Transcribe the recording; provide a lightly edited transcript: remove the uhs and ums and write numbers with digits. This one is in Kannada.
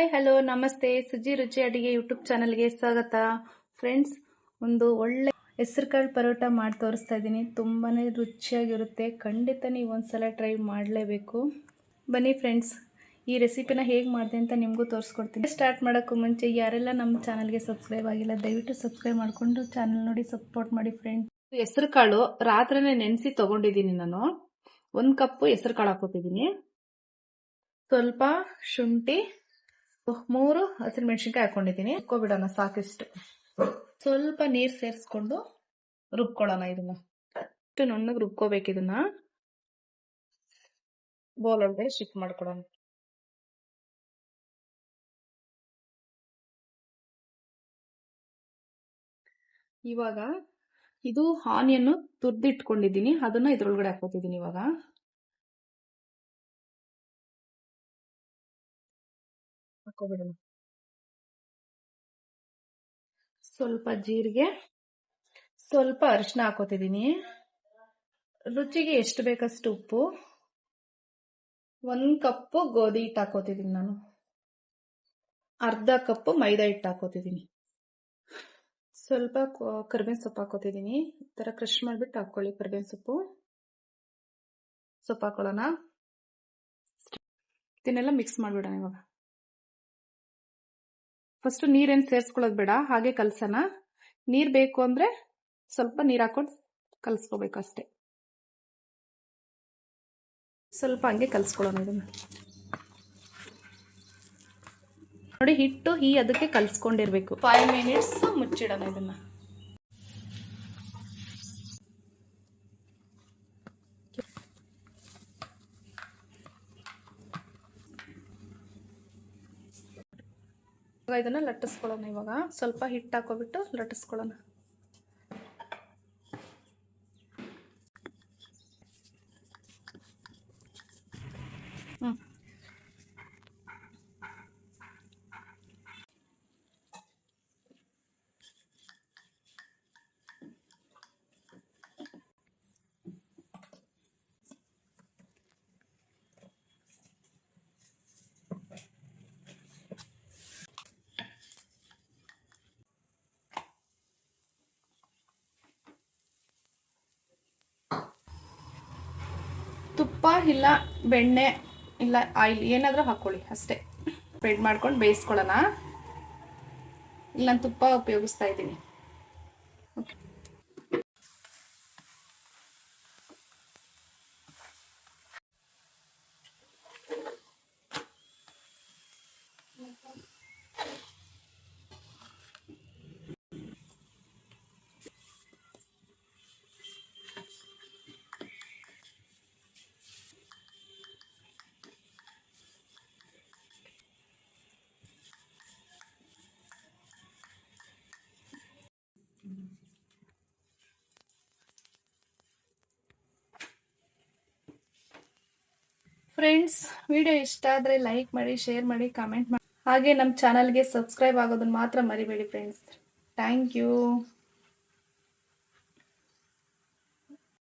ಹಾಯ್ ಹಲೋ ನಮಸ್ತೆ. ಸುಜಿ ರುಚಿ ಅಡಿಗೆ ಯೂಟ್ಯೂಬ್ ಚಾನಲ್ಗೆ ಸ್ವಾಗತ. ಫ್ರೆಂಡ್ಸ್, ಒಂದು ಒಳ್ಳೆ ಹೆಸರುಕಾಳು ಪರೋಟ ಮಾಡಿ ತೋರಿಸ್ತಾ ಇದ್ದೀನಿ. ತುಂಬಾ ರುಚಿಯಾಗಿರುತ್ತೆ. ಖಂಡಿತ ನೀವು ಒಂದ್ಸಲ ಟ್ರೈ ಮಾಡಲೇಬೇಕು. ಬನ್ನಿ ಫ್ರೆಂಡ್ಸ್, ಈ ರೆಸಿಪಿನ ಹೇಗೆ ಮಾಡಿದೆ ಅಂತ ನಿಮಗೂ ತೋರಿಸ್ಕೊಡ್ತೀನಿ. ಸ್ಟಾರ್ಟ್ ಮಾಡೋಕ್ಕೂ ಮುಂಚೆ ಯಾರೆಲ್ಲ ನಮ್ಮ ಚಾನಲ್ಗೆ ಸಬ್ಸ್ಕ್ರೈಬ್ ಆಗಿಲ್ಲ ದಯವಿಟ್ಟು ಸಬ್ಸ್ಕ್ರೈಬ್ ಮಾಡಿಕೊಂಡು ಚಾನಲ್ ನೋಡಿ ಸಪೋರ್ಟ್ ಮಾಡಿ ಫ್ರೆಂಡ್ಸ್. ಹೆಸರುಕಾಳು ರಾತ್ರಿನೇ ನೆನೆಸಿ ತೊಗೊಂಡಿದ್ದೀನಿ. ನಾನು 1 ಕಪ್ಪು ಹೆಸರುಕಾಳು ಹಾಕೋತಿದ್ದೀನಿ. ಸ್ವಲ್ಪ ಶುಂಠಿ, 3 ಹಸಿರುಮೆಣಸಿನ್ಕಾಯಿ ಹಾಕೊಂಡಿದ್ದೀನಿ. ರುಬ್ಬಿಡೋಣ ಸಾಕಿಷ್ಟು. ಸ್ವಲ್ಪ ನೀರು ಸೇರಿಸ್ಕೊಂಡು ರುಬ್ಕೊಳ್ಳೋಣ. ಇದನ್ನ ಇಷ್ಟು ನುಣ್ಣಗೆ ರುಬ್ಕೋಬೇಕು. ಇದನ್ನ ಬೌಲ್ ಒಳಗೆ ಶಿಫ್ಟ್ ಮಾಡ್ಕೊಳ್ಳೋಣ. ಇವಾಗ ಇದು ಆನಿಯನ್ ತುರ್ದಿಟ್ಕೊಂಡಿದ್ದೀನಿ, ಅದನ್ನ ಇದ್ರೊಳಗಡೆ ಹಾಕೋತಿದ್ದೀನಿ. ಇವಾಗ ಹಾಕೋಬಿಡೋಣ. ಸ್ವಲ್ಪ ಜೀರಿಗೆ, ಸ್ವಲ್ಪ ಅರಿಶಿನ ಹಾಕೋತಿದ್ದೀನಿ. ರುಚಿಗೆ ಎಷ್ಟು ಬೇಕಷ್ಟು ಉಪ್ಪು, 1 ಕಪ್ಪು ಗೋಧಿ ಹಿಟ್ಟು ಹಾಕೋತಿದ್ದೀನಿ. ನಾನು ಅರ್ಧ ಕಪ್ಪು ಮೈದಾ ಹಿಟ್ಟು ಹಾಕೋತಿದ್ದೀನಿ. ಸ್ವಲ್ಪ ಕರಿಬೇವಿನ ಸೊಪ್ಪು ಹಾಕೋತಿದ್ದೀನಿ. ಈ ಥರ ಕ್ರಷ್ ಮಾಡಿಬಿಟ್ಟು ಹಾಕೊಳ್ಳಿ. ಕರಿಬೇವಿನ ಸೊಪ್ಪು ಹಾಕೊಳ್ಳೋಣ. ಇದನ್ನೆಲ್ಲ ಮಿಕ್ಸ್ ಮಾಡಿಬಿಡೋಣ. ಇವಾಗ ಫಸ್ಟ್ ನೀರೇನು ಸೇರಿಸ್ಕೊಳ್ಳೋದು ಬೇಡ, ಹಾಗೆ ಕಲಸೋಣ. ನೀರು ಬೇಕು ಅಂದರೆ ಸ್ವಲ್ಪ ನೀರು ಹಾಕೊಂಡು ಕಲಿಸ್ಕೋಬೇಕು ಅಷ್ಟೇ. ಸ್ವಲ್ಪ ಹಂಗೆ ಕಲಿಸ್ಕೊಳ್ಳೋಣ. ಇದನ್ನು ನೋಡಿ, ಹಿಟ್ಟು ಅದಕ್ಕೆ ಕಲಿಸ್ಕೊಂಡಿರ್ಬೇಕು. 5 ಮಿನಿಟ್ಸ್ ಮುಚ್ಚಿಡೋಣ ಇದನ್ನ. ಇದನ್ನ ಲಟ್ಟಿಸ್ಕೊಳ್ಳೋಣ. ಇವಾಗ ಸ್ವಲ್ಪ ಹಿಟ್ಟು ಹಾಕೋಬಿಟ್ಟು ಲಟ್ಟಿಸ್ಕೊಳ್ಳೋಣ. ತುಪ್ಪ ಇಲ್ಲ ಬೆಣ್ಣೆ ಇಲ್ಲ ಆಯಿಲ್ ಏನಾದರೂ ಹಾಕ್ಕೊಳ್ಳಿ ಅಷ್ಟೇ. ಸ್ಪ್ರೆಡ್ ಮಾಡ್ಕೊಂಡು ಬೇಯಿಸ್ಕೊಳ್ಳೋಣ. ಇಲ್ಲ ನಾನು ತುಪ್ಪ ಉಪಯೋಗಿಸ್ತಾ ಇದ್ದೀನಿ. ಓಕೆ, ಫ್ರೆಂಡ್ಸ್, ವಿಡಿಯೋ ಇಷ್ಟ ಆದರೆ ಲೈಕ್ ಮಾಡಿ, ಶೇರ್ ಮಾಡಿ, ಕಾಮೆಂಟ್ ಮಾಡಿ. ಹಾಗೆ ನಮ್ಮ ಚಾನಲ್ಗೆ ಸಬ್ಸ್ಕ್ರೈಬ್ ಆಗೋದನ್ನು ಮಾತ್ರ ಮರಿಬೇಡಿ ಫ್ರೆಂಡ್ಸ್. Thank you.